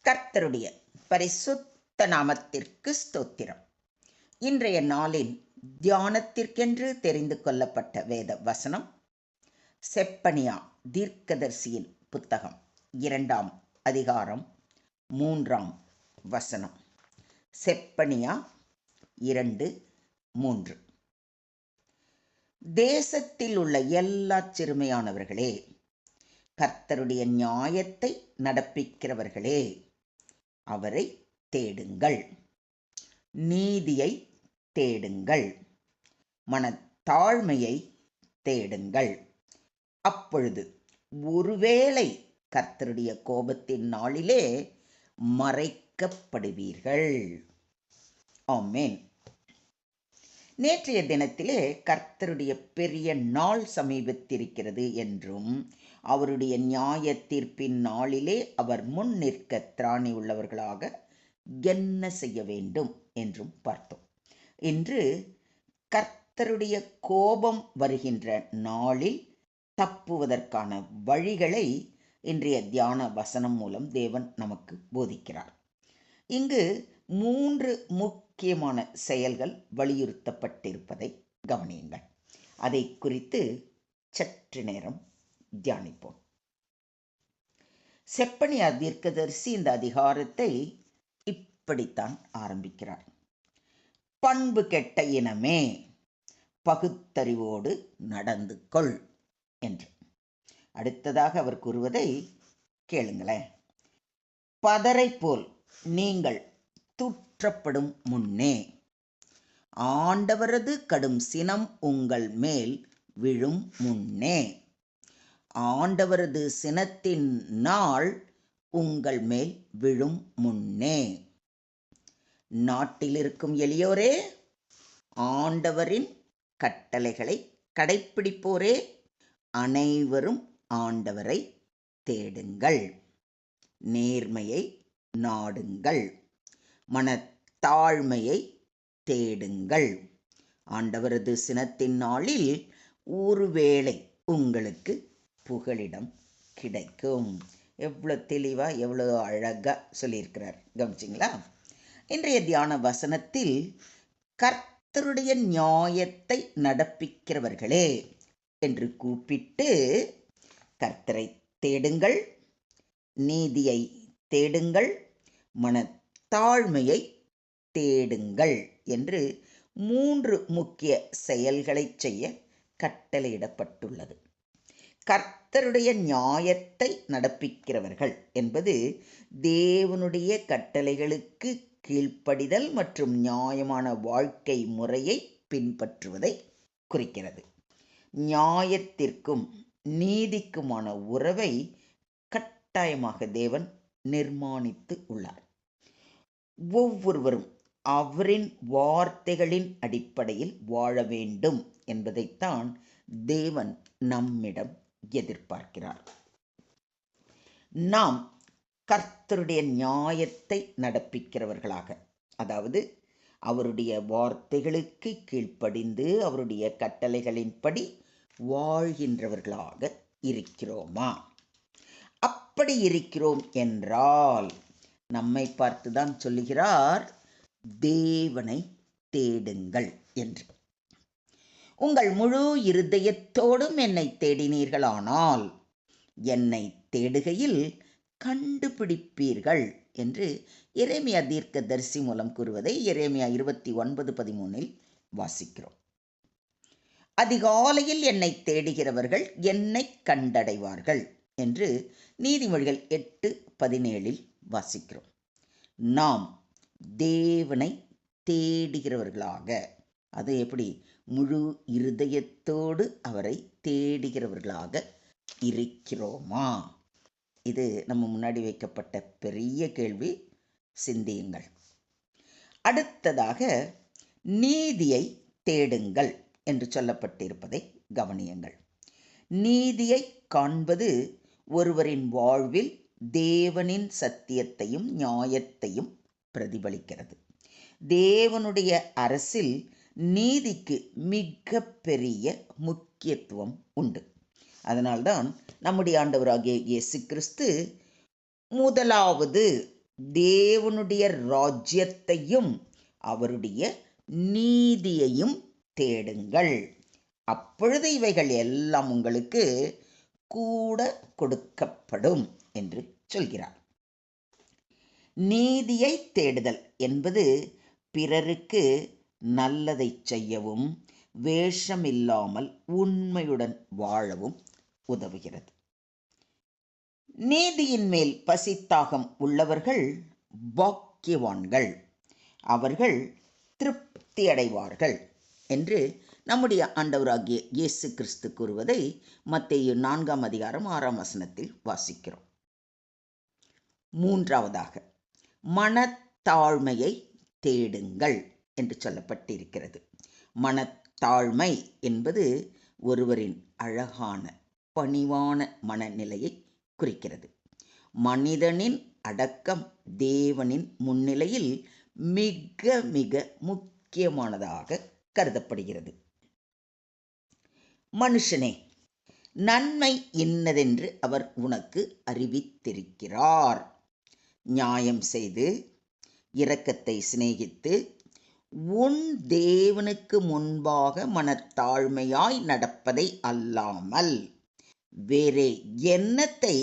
கர்த்தருடைய பரிசுத்த நாமத்திற்கு ஸ்தோத்திரம். இன்றைய நாளின் தியானத்திற்கென்று தெரிந்து கொள்ளப்பட்ட வேத வசனம் செப்பனியா தீர்க்கதரிசியின் புத்தகம் 2ஆம் அதிகாரம் 3ஆம் வசனம். செப்பனியா 2:3. தேசத்தில் உள்ள எல்லா சிறுமையானவர்களே, கர்த்தருடைய நியாயத்தை நடப்பிக்கிறவர்களே, அவரை தேடுங்கள், நீதியை தேடுங்கள், மனத்தாழ்மையை தேடுங்கள். அப்பொழுது ஒருவேளை கர்த்தருடைய கோபத்தின் நாளிலே மறைக்கப்படுவீர்கள். ஆமென். நேற்றைய தினத்திலே கர்த்தருடைய பெரிய நாள் சமீபத்திருக்கிறது என்றும், அவருடைய நியாய தீர்ப்பின் நாளிலே அவர் முன் நிற்க திராணி உள்ளவர்களாக என்ன செய்ய வேண்டும் என்றும் பார்த்தோம். இன்று கர்த்தருடைய கோபம் வருகின்ற நாளில் தப்புவதற்கான வழிகளை இன்றைய தியான வசனம் மூலம் தேவன் நமக்கு போதிக்கிறார். இங்கு 3 முக்கியமான செயல்கள் வலியுறுத்தப்பட்டிருப்பதை கவனியுங்கள். அதை குறித்து சற்று நேரம் தியானிப்போம். செப்பனியா தீர்க்கதரிசி இந்த அதிகாரத்தை இப்படித்தான் ஆரம்பிக்கிறார். பண்பு கெட்ட இனமே, பகுத்தறிவோடு நடந்து கொள் என்று. அடுத்ததாக அவர் கூறுவதை கேளுங்களேன். பதரை போல் நீங்கள் தூற்றப்படும் முன்னே ஆண்டவரது கடும் சினம் உங்கள் மேல் விழும் முன்னே, ஆண்டவரது சினத்தின் நாள் உங்கள் மேல் விழும் முன்னே. நாட்டில் இருக்கும் எளியோரே, ஆண்டவரின் கட்டளைகளை கடைப்பிடிப்போரே, அனைவரும் ஆண்டவரை தேடுங்கள், நேர்மையை நாடுங்கள், மனத்தாழ்மையை தேடுங்கள். ஆண்டவரது சினத்தின் நாளில் ஒருவேளை உங்களுக்கு புகலிடம் கிடைக்கும். எவ்வளோ தெளிவாக, எவ்வளோ அழகாக சொல்லியிருக்கிறார். கவனிச்சிங்களா? இன்றைய தியான வசனத்தில் கர்த்தருடைய நியாயத்தை நடப்பிக்கிறவர்களே என்று கூப்பிட்டு, கர்த்தரை தேடுங்கள், நீதியை தேடுங்கள், மனத்தாழ்மையை தேடுங்கள் என்று 3 முக்கிய செயல்களை செய்ய கட்டளையிடப்பட்டுள்ளது. கர்த்தருடைய நியாயத்தை நடப்பிக்கிறவர்கள் என்பது தேவனுடைய கட்டளைகளுக்கு கீழ்ப்படிதல் மற்றும் நியாயமான வாழ்க்கை முறையை பின்பற்றுவதை குறிக்கிறது. நியாயத்திற்கும் நீதிக்குமான உறவை கட்டாயமாக தேவன் நிர்மாணித்து உள்ளார். ஒவ்வொருவரும் அவரின் வார்த்தைகளின் அடிப்படையில் வாழ வேண்டும் என்பதைத்தான் தேவன் நம்மிடம் எதிர்பார்க்கிறார். நாம் கர்த்தருடைய நியாயத்தை நடப்பிக்கிறவர்களாக, அதாவது அவருடைய வார்த்தைகளுக்கு கீழ்ப்படிந்து அவருடைய கட்டளைகளின்படி வாழ்கின்றவர்களாக இருக்கிறோமா? அப்படி இருக்கிறோம் என்றால் நம்மை பார்த்துதான் சொல்லுகிறார், தேவனை தேடுங்கள் என்று. உங்கள் முழு இருதயத்தோடும் என்னை தேடினீர்களானால் என்னை தேடுகையில் கண்டுபிடிப்பீர்கள் என்று எரேமியா தீர்க்கதரிசி மூலம் கூறுவதை எரேமியா 29:13 வாசிக்கிறோம். அதிகாலையில் என்னை தேடுகிறவர்கள் என்னை கண்டடைவார்கள் என்று நீதிமொழிகள் 8:17 வாசிக்கிறோம். நாம் தேவனை தேடுகிறவர்களாக, அது எப்படி? முழு இருதயத்தோடு அவரை தேடுகிறவர்களாக இருக்கிறோமா? இது நம்ம முன்னாடி வைக்கப்பட்ட பெரிய கேள்வி. சிந்தியுங்கள். அடுத்ததாக நீதியை தேடுங்கள் என்று சொல்லப்பட்டிருப்பதை கவனியுங்கள். நீதியை காண்பது ஒருவரின் வாழ்வில் தேவனின் சத்தியத்தையும் நியாயத்தையும் பிரதிபலிக்கிறது. தேவனுடைய அரசில் நீதிக்கு மிக பெரிய முக்கியத்துவம் உண்டு. அதனால்தான் நம்முடைய ஆண்டவராகிய இயேசு கிறிஸ்து முதலாவது தேவனுடைய ராஜ்யத்தையும் அவருடைய நீதியையும் தேடுங்கள், அப்பொழுது இவைகள் எல்லாம் உங்களுக்கு கூட கொடுக்கப்படும் என்று சொல்கிறார். நீதியை தேடுதல் என்பது பிறருக்கு நல்லதை செய்யவும் வேஷமில்லாமல் உண்மையுடன் வாழவும் உதவுகிறது. நீதியின் மேல் பசித்தாகம் உள்ளவர்கள் பாக்கியவான்கள், அவர்கள் திருப்தி அடைவார்கள் என்று நம்முடைய ஆண்டவராகிய இயேசு கிறிஸ்து கூறுவதை மத்தேயு 4:6 வாசிக்கிறோம். மூன்றாவதாக, மனத்தாழ்மையை தேடுங்கள் என்று சொல்லப்பட்டிருக்கிறது. மனத்தாழ்மை என்பது ஒருவரின் அழகான பணிவான மனநிலையை குறிக்கிறது. மனிதனின் அடக்கம் தேவனின் முன்னிலையில் மிக மிக முக்கியமானதாக கருதப்படுகிறது. மனுஷனே, நன்மை இன்னதென்று அவர் உனக்கு அறிவித்திருக்கிறார். நியாயம் செய்து இரக்கத்தை சிநேகித்து உன் தேவனுக்கு முன்பாக மனத்தாழ்மையாய் நடப்பதை அல்லாமல் வேறே எண்ணத்தை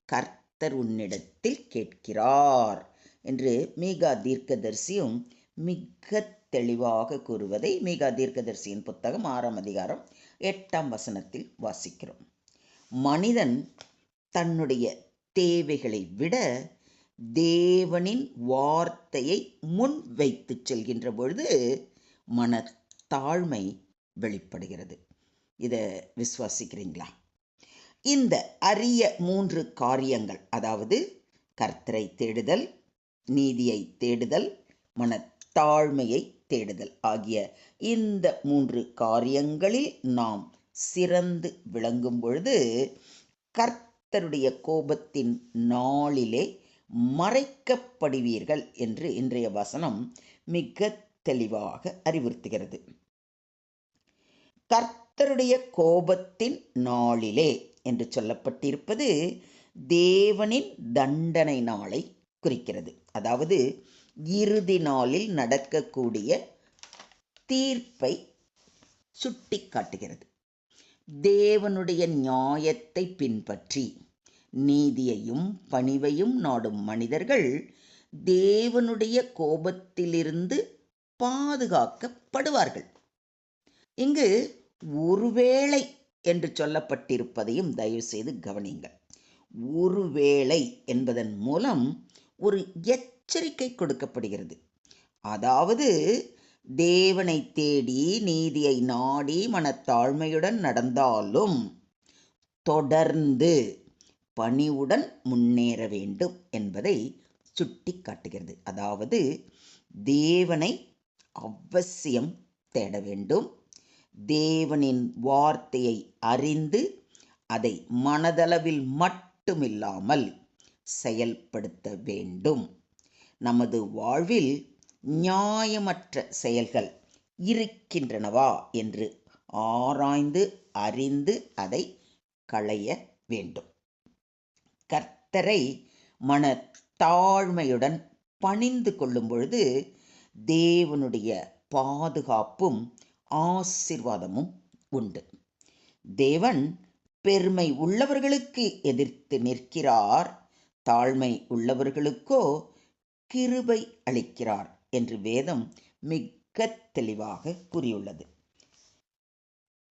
கர்த்தர் உன்னிடத்தில் கேட்கிறார் என்று மீகா தீர்க்கதரிசியும் மிக தெளிவாக கூறுவதை மீகா தீர்க்கதரிசியின் புத்தகம் 6:8 வாசிக்கிறோம். மனிதன் தன்னுடைய தேவைகளை விட தேவனின் வார்த்தையை முன் வைத்து செல்கின்ற பொழுது மனத்தாழ்மை வெளிப்படுகிறது. இதை விசுவாசிக்கிறீங்களா? இந்த அரிய 3 காரியங்கள், அதாவது கர்த்தரை தேடுதல், நீதியை தேடுதல், மனத்தாழ்மையை தேடுதல் ஆகிய இந்த 3 காரியங்களில் நாம் சிறந்து விளங்கும் பொழுது கர்த்தருடைய கோபத்தின் நாளிலே மறைக்கப்படுவீர்கள் என்று இன்றைய வசனம் மிக தெளிவாக அறிவுறுத்துகிறது. கர்த்தருடைய கோபத்தின் நாளிலே என்று சொல்லப்பட்டிருப்பது தேவனின் தண்டனை நாளை குறிக்கிறது. அதாவது இறுதி நாளில் நடக்கக்கூடிய தீர்ப்பை சுட்டி காட்டுகிறது. தேவனுடைய நியாயத்தை பின்பற்றி நீதியையும் பணிவையும் நாடும் மனிதர்கள் தேவனுடைய கோபத்திலிருந்து பாதுகாக்கப்படுவார்கள். இங்கு ஒருவேளை என்று சொல்லப்பட்டிருப்பதையும் தயவு செய்து கவனியுங்கள். ஒருவேளை என்பதன் மூலம் ஒரு எச்சரிக்கை கொடுக்கப்படுகிறது. அதாவது தேவனை தேடி நீதியை நாடி மனத்தாழ்மையுடன் நடந்தாலும் தொடர்ந்து பணிவுடன் முன்னேற வேண்டும் என்பதை சுட்டி காட்டுகிறது. அதாவது தேவனை அவசியம் தேட வேண்டும், தேவனின் வார்த்தையை அறிந்து அதை மனதளவில் மட்டுமில்லாமல் செயல்படுத்த வேண்டும். நமது வாழ்வில் நியாயமற்ற செயல்கள் இருக்கின்றனவா என்று ஆராய்ந்து அறிந்து அதை களைய வேண்டும். கர்த்தரை மனத்தாழ்மையுடன் பணிந்து கொள்ளும் பொழுது தேவனுடைய பாதுகாப்பும் ஆசீர்வாதமும் உண்டு. தேவன் பெருமை உள்ளவர்களுக்கு எதிர்த்து நிற்கிறார், தாழ்மை உள்ளவர்களுக்கோ கிருபை அளிக்கிறார் என்று வேதம் மிக தெளிவாக கூறியுள்ளது.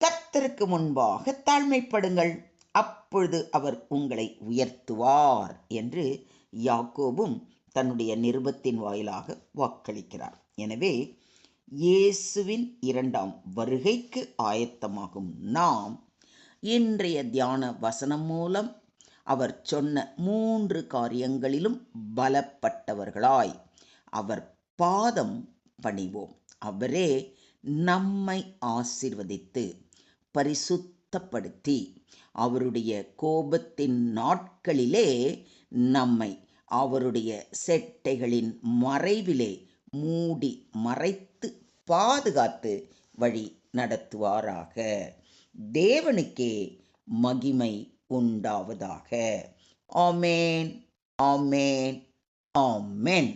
கர்த்தருக்கு முன்பாக தாழ்மைப்படுங்கள், அப்பொழுது அவர் உங்களை உயர்த்துவார் என்று யாக்கோபும் தன்னுடைய நிருபத்தின் வாயிலாக வாக்களிக்கிறார். எனவே இயேசுவின் 2ஆம் வருகைக்கு ஆயத்தமாகும் நாம் இன்றைய தியான வசனம் மூலம் அவர் சொன்ன 3 காரியங்களிலும் பலப்பட்டவர்களாய் அவர் பாதம் பணிவோம். அவரே நம்மை ஆசீர்வதித்து பரிசுத்தப்படுத்தி அவருடைய கோபத்தின் நாட்களிலே நம்மை அவருடைய செட்டைகளின் மறைவிலே மூடி மறைத்து பாதுகாத்து வழி நடத்துவாராக. தேவனுக்கே மகிமை உண்டாவதாக. ஆமேன், ஆமேன், ஆமென்.